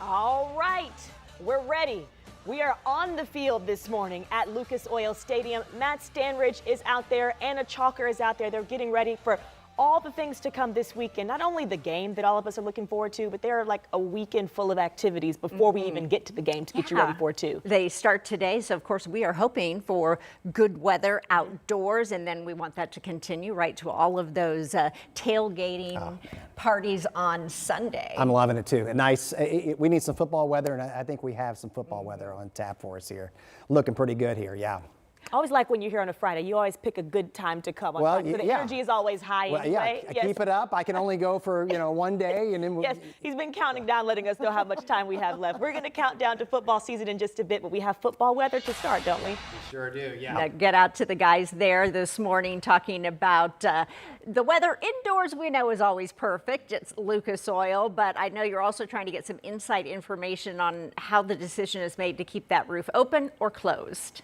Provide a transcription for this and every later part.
All right, we're ready. We are on the field this morning at Lucas Oil Stadium. Matt Stanridge is out there. Anna Chalker is out there. They're getting ready for all the things to come this weekend. Not only the game that all of us are looking forward to, but they're like a weekend full of activities before we even get to the game to get you ready for it too. They start today, so of course we are hoping for good weather outdoors, and then we want that to continue right to all of those tailgating parties on Sunday. I'm loving it too. Nice. We need some football weather, and I think we have some football weather on tap for us here. Looking pretty good here, yeah. I always like when you're here on a Friday. You always pick a good time to come on. Well, so the energy is always high. Well, yeah, yes. Keep it up. I can only go for one day, and then yes, he's been counting down, letting us know how much time we have left. We're going to count down to football season in just a bit, but we have football weather to start, don't we? We sure do. Yeah. Now get out to the guys there this morning talking about the weather indoors. We know is always perfect. It's Lucas Oil, but I know you're also trying to get some inside information on how the decision is made to keep that roof open or closed.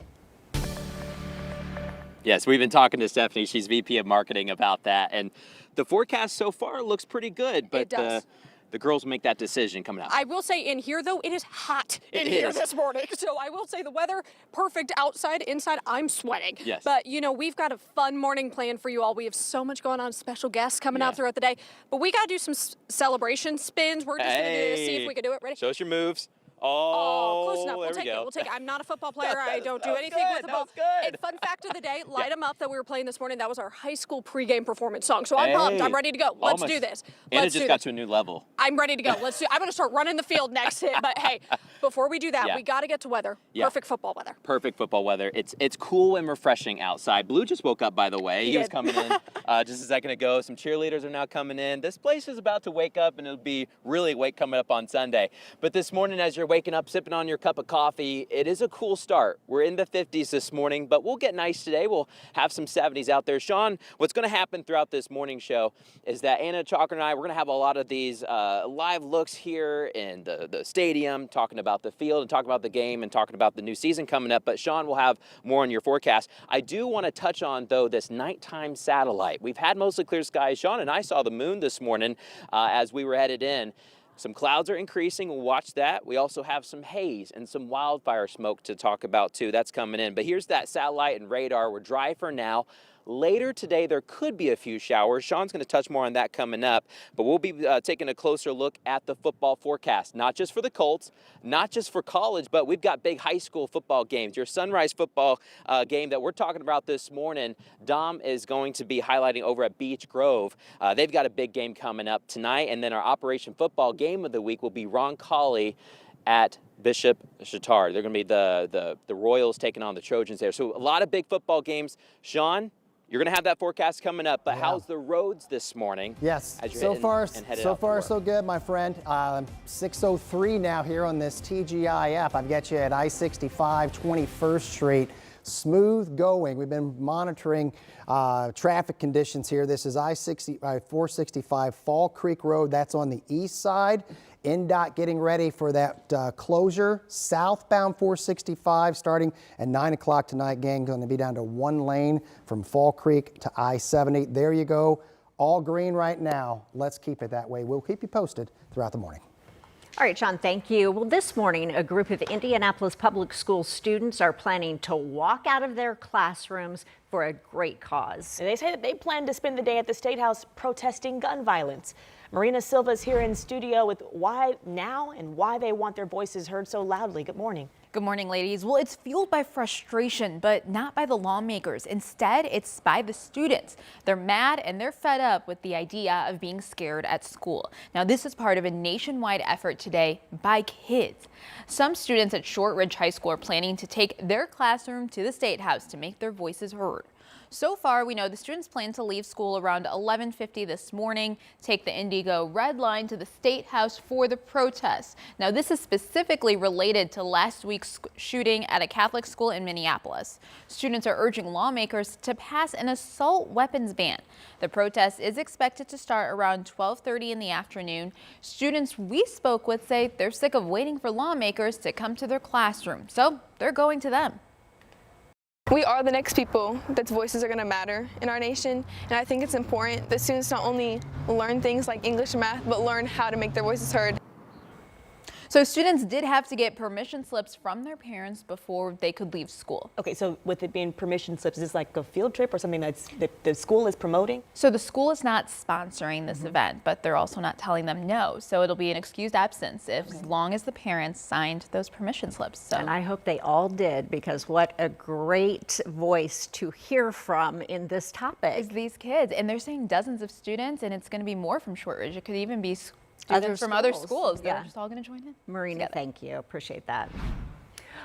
Yes, we've been talking to Stephanie. She's VP of Marketing about that. And the forecast so far looks pretty good, but the girls make that decision coming up. I will say in here, though, it is hot in here this morning. So I will say the weather, perfect outside. Inside, I'm sweating. Yes. But, we've got a fun morning planned for you all. We have so much going on, special guests coming out throughout the day. But we got to do some celebration spins. We're just going to see if we can do it. Ready? Show us your moves. Close enough. We'll take it. We'll take it. I'm not a football player. I don't do was anything good. with the That ball. was good. And fun fact of the day, Light 'Em Up that we were playing this morning, that was our high school pregame performance song. So I'm pumped. I'm ready to go. Let's do this. Anna just got to a new level. I'm ready to go. I'm going to start running the field next hit. But hey, before we do that, we got to get to weather. Perfect football weather. Perfect football weather. It's cool and refreshing outside. Blue just woke up, by the way. He was coming in just a second ago. Some cheerleaders are now coming in. This place is about to wake up, and it'll be really awake coming up on Sunday. But this morning, as you're waking up, sipping on your cup of coffee, it is a cool start. We're in the 50s this morning, but we'll get nice today. We'll have some 70s out there. Sean, what's going to happen throughout this morning show is that Anna Chalker and I, we're going to have a lot of these live looks here in the stadium, talking about the field and talking about the game and talking about the new season coming up. But Sean will have more on your forecast. I do want to touch on, though, this nighttime satellite. We've had mostly clear skies. Sean and I saw the moon this morning as we were headed in. Some clouds are increasing. We'll watch that. We also have some haze and some wildfire smoke to talk about, too. That's coming in. But here's that satellite and radar. We're dry for now. Later today, there could be a few showers. Sean's going to touch more on that coming up. But we'll be taking a closer look at the football forecast, not just for the Colts, not just for college, but we've got big high school football games. Your Sunrise football game that we're talking about this morning, Dom is going to be highlighting over at Beach Grove. They've got a big game coming up tonight. And then our Operation Football game of the week will be Ron Colley at Bishop Chatard. They're going to be the Royals taking on the Trojans there. So a lot of big football games. Sean, you're going to have that forecast coming up, but how's the roads this morning? Yes, so far so good, my friend. 6:03 now here on this TGIF. I've got you at I-65, 21st Street. Smooth going. We've been monitoring traffic conditions here. This is I-465 Fall Creek Road. That's on the east side. NDOT getting ready for that closure. Southbound 465 starting at 9 o'clock tonight, gang, going to be down to one lane from Fall Creek to I-70. There you go. All green right now. Let's keep it that way. We'll keep you posted throughout the morning. All right, Sean, thank you. Well, this morning, a group of Indianapolis Public School students are planning to walk out of their classrooms for a great cause. And they say that they plan to spend the day at the State House protesting gun violence. Marina Silva is here in studio with why now and why they want their voices heard so loudly. Good morning. Good morning, ladies. Well, it's fueled by frustration, but not by the lawmakers. Instead, it's by the students. They're mad and they're fed up with the idea of being scared at school. Now, this is part of a nationwide effort today by kids. Some students at Shortridge High School are planning to take their classroom to the State House to make their voices heard. So far, we know the students plan to leave school around 11:50 this morning, take the Indigo Red Line to the State House for the protest. Now, this is specifically related to last week's shooting at a Catholic school in Minneapolis. Students are urging lawmakers to pass an assault weapons ban. The protest is expected to start around 12:30 in the afternoon. Students we spoke with say they're sick of waiting for lawmakers to come to their classroom, so they're going to them. We are the next people that's voices are going to matter in our nation, and I think it's important that students not only learn things like English and math, but learn how to make their voices heard. So students did have to get permission slips from their parents before they could leave school. Okay, so with it being permission slips, is this like a field trip or something that the school is promoting? So the school is not sponsoring this event, but they're also not telling them no. So it'll be an excused absence as long as the parents signed those permission slips. So. And I hope they all did, because what a great voice to hear from in this topic. Is these kids, and they're saying dozens of students, and it's going to be more from Shortridge. It could even be students from other schools that are just all going to join in. Marina, thank you. Appreciate that.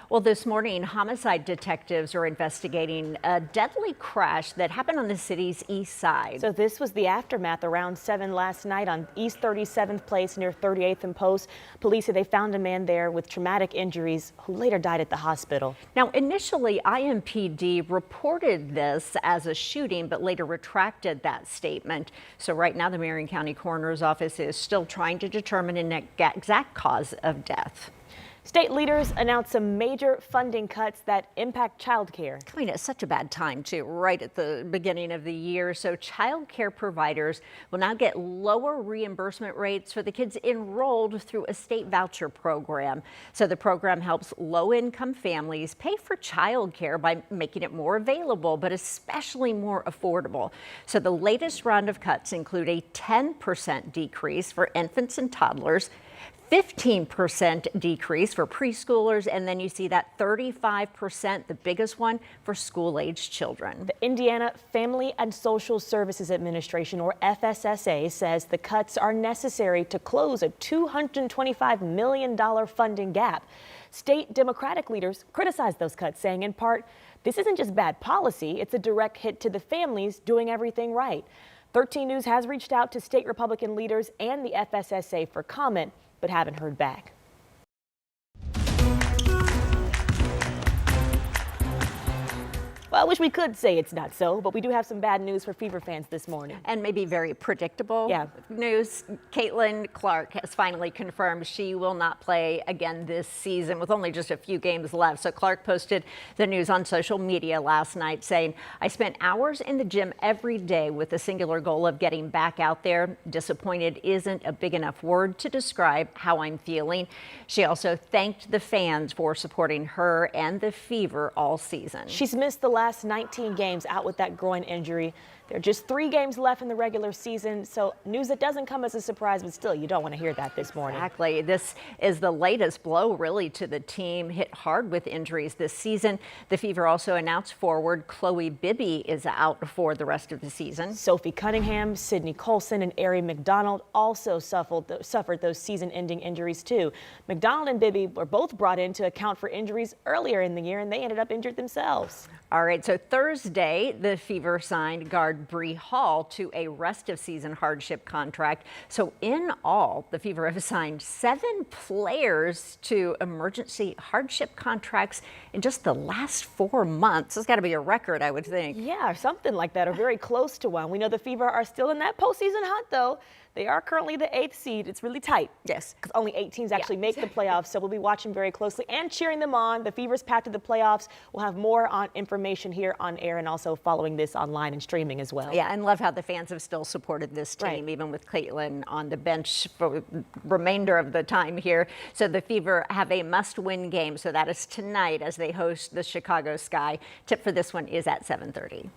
Well, this morning, homicide detectives are investigating a deadly crash that happened on the city's east side. So this was the aftermath around 7 last night on East 37th Place near 38th and Post. Police say they found a man there with traumatic injuries who later died at the hospital. Now, initially, IMPD reported this as a shooting, but later retracted that statement. So right now, the Marion County Coroner's Office is still trying to determine an exact cause of death. State leaders announced some major funding cuts that impact childcare. Coming at such a bad time, too, right at the beginning of the year. So childcare providers will now get lower reimbursement rates for the kids enrolled through a state voucher program. So the program helps low-income families pay for childcare by making it more available, but especially more affordable. So the latest round of cuts include a 10% decrease for infants and toddlers, 15% decrease for preschoolers, and then you see that 35%, the biggest one, for school-aged children. The Indiana Family and Social Services Administration, or FSSA, says the cuts are necessary to close a $225 million funding gap. State Democratic leaders criticized those cuts, saying in part, this isn't just bad policy, it's a direct hit to the families doing everything right. 13 News has reached out to state Republican leaders and the FSSA for comment, but haven't heard back. Well, I wish we could say it's not so, but we do have some bad news for Fever fans this morning. And maybe very predictable news. Caitlin Clark has finally confirmed she will not play again this season with only just a few games left. So Clark posted the news on social media last night saying, I spent hours in the gym every day with the singular goal of getting back out there. Disappointed isn't a big enough word to describe how I'm feeling. She also thanked the fans for supporting her and the Fever all season. She's missed the last 19 games out with that groin injury. There are just 3 games left in the regular season, so news that doesn't come as a surprise, but still, you don't want to hear that this morning. Exactly. This is the latest blow, really, to the team hit hard with injuries this season. The Fever also announced forward Chloe Bibby is out for the rest of the season. Sophie Cunningham, Sydney Colson, and Ari McDonald also suffered those season-ending injuries, too. McDonald and Bibby were both brought in to account for injuries earlier in the year, and they ended up injured themselves. All right, so Thursday, the Fever signed guard Bree Hall to a rest-of-season hardship contract. So in all, the Fever have assigned 7 players to emergency hardship contracts in just the last 4 months. That's got to be a record, I would think. Yeah, something like that, or very close to one. We know the Fever are still in that postseason hunt, though. They are currently the 8th seed. It's really tight. Yes. Because only 8 teams actually make the playoffs, so we'll be watching very closely and cheering them on. The Fever's path to the playoffs. We'll have more on information here on air and also following this online and streaming as well. Yeah, and love how the fans have still supported this team, even with Caitlin on the bench for the remainder of the time here. So the Fever have a must-win game, so that is tonight as they host the Chicago Sky. Tip for this one is at 7:30.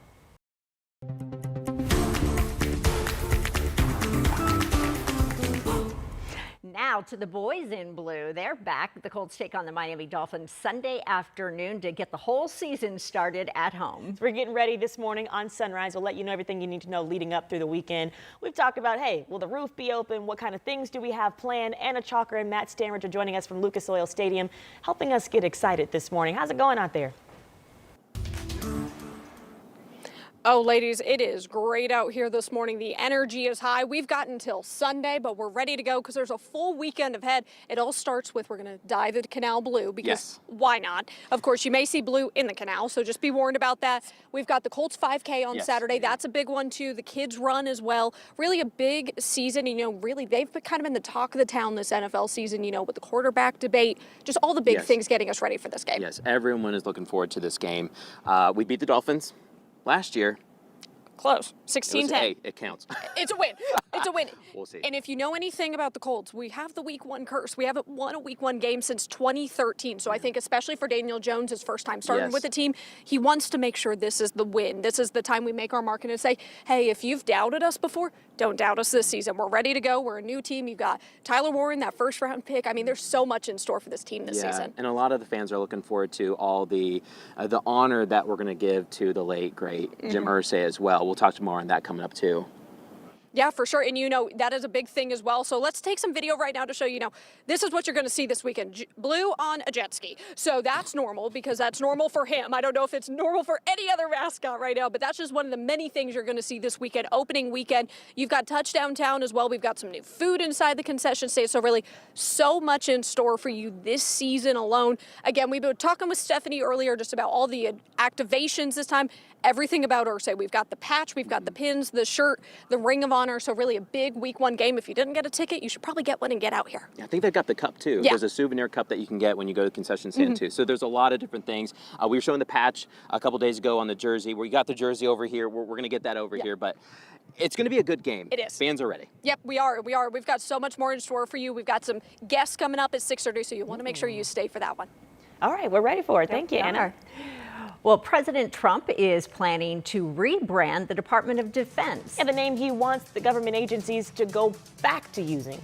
Now to the boys in blue. They're back. The Colts take on the Miami Dolphins Sunday afternoon to get the whole season started at home. We're getting ready this morning on Sunrise. We'll let you know everything you need to know leading up through the weekend. We've talked about, hey, will the roof be open? What kind of things do we have planned? Anna Chalker and Matt Stanridge are joining us from Lucas Oil Stadium, helping us get excited this morning. How's it going out there? Oh, ladies, it is great out here this morning. The energy is high. We've got until Sunday, but we're ready to go because there's a full weekend ahead. It all starts with we're going to dye the canal blue because why not? Of course, you may see blue in the canal, so just be warned about that. We've got the Colts 5K on Saturday. That's a big one, too. The kids run as well. Really a big season. You know, really, they've kind of been the talk of the town this NFL season, you know, with the quarterback debate, just all the big things getting us ready for this game. Yes, everyone is looking forward to this game. We beat the Dolphins last year. Close. 16-10. Hey, it counts. It's a win. It's a win. We'll see. And if you know anything about the Colts, we have the week 1 curse. We haven't won a week 1 game since 2013. So I think especially for Daniel Jones, his first time starting with the team, he wants to make sure this is the win. This is the time we make our mark and say, hey, if you've doubted us before, don't doubt us this season. We're ready to go. We're a new team. You've got Tyler Warren, that first-round pick. I mean, there's so much in store for this team this season. And a lot of the fans are looking forward to all the honor that we're going to give to the late, great Jim Irsay as well. We'll talk more on that coming up, too. Yeah, for sure. And, you know, that is a big thing as well. So let's take some video right now to show you, this is what you're going to see this weekend. Blue on a jet ski. So that's normal because that's normal for him. I don't know if it's normal for any other mascot right now, but that's just one of the many things you're going to see this weekend, opening weekend. You've got Touchdown Town as well. We've got some new food inside the concession stand. So really so much in store for you this season alone. Again, we've been talking with Stephanie earlier just about all the activations this time. Everything about Irsay. We've got the patch, we've got the pins, the shirt, the Ring of Honor. So really a big week 1 game. If you didn't get a ticket, you should probably get one and get out here. I think they've got the cup too. Yeah. There's a souvenir cup that you can get when you go to the concession stand too. So there's a lot of different things. We were showing the patch a couple days ago on the jersey. We got the jersey over here. We're going to get that over here, but it's going to be a good game. It is. Fans are ready. Yep, we are. We've got so much more in store for you. We've got some guests coming up at 6:30, so you want to make sure you stay for that one. All right, we're ready for it. Thank you, Anna. Well, President Trump is planning to rebrand the Department of Defense. And the name he wants the government agencies to go back to using.